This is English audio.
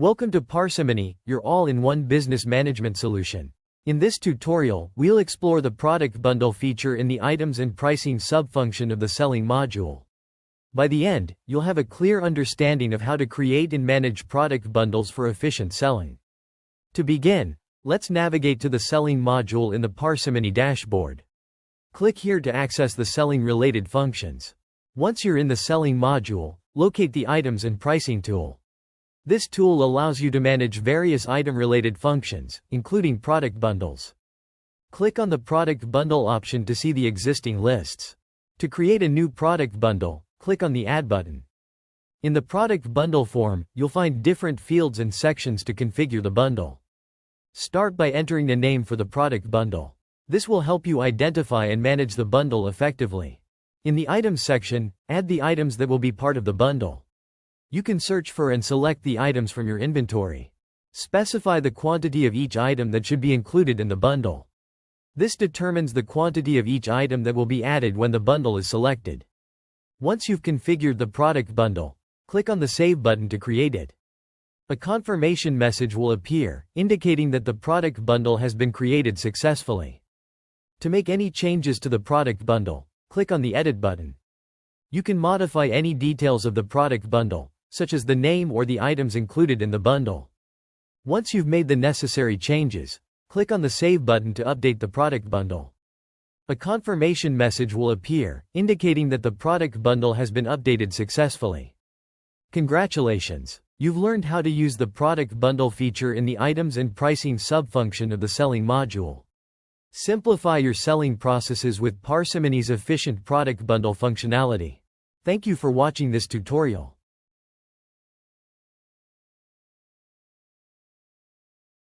Welcome to Parsimony, your all-in-one business management solution. In this tutorial, we'll explore the product bundle feature in the items and pricing subfunction of the selling module. By the end, you'll have a clear understanding of how to create and manage product bundles for efficient selling. To begin, let's navigate to the selling module in the Parsimony dashboard. Click here to access the selling-related functions. Once you're in the selling module, locate the items and pricing tool. This tool allows you to manage various item-related functions, including product bundles. Click on the product bundle option to see the existing lists. To create a new product bundle, click on the Add button. In the product bundle form, you'll find different fields and sections to configure the bundle. Start by entering the name for the product bundle. This will help you identify and manage the bundle effectively. In the Items section, add the items that will be part of the bundle. You can search for and select the items from your inventory. Specify the quantity of each item that should be included in the bundle. This determines the quantity of each item that will be added when the bundle is selected. Once you've configured the product bundle, click on the Save button to create it. A confirmation message will appear, indicating that the product bundle has been created successfully. To make any changes to the product bundle, click on the Edit button. You can modify any details of the product bundle, such as the name or the items included in the bundle. Once you've made the necessary changes, click on the Save button to update the product bundle. A confirmation message will appear, indicating that the product bundle has been updated successfully. Congratulations! You've learned how to use the product bundle feature in the items and pricing subfunction of the selling module. Simplify your selling processes with Parsimony's efficient product bundle functionality. Thank you for watching this tutorial.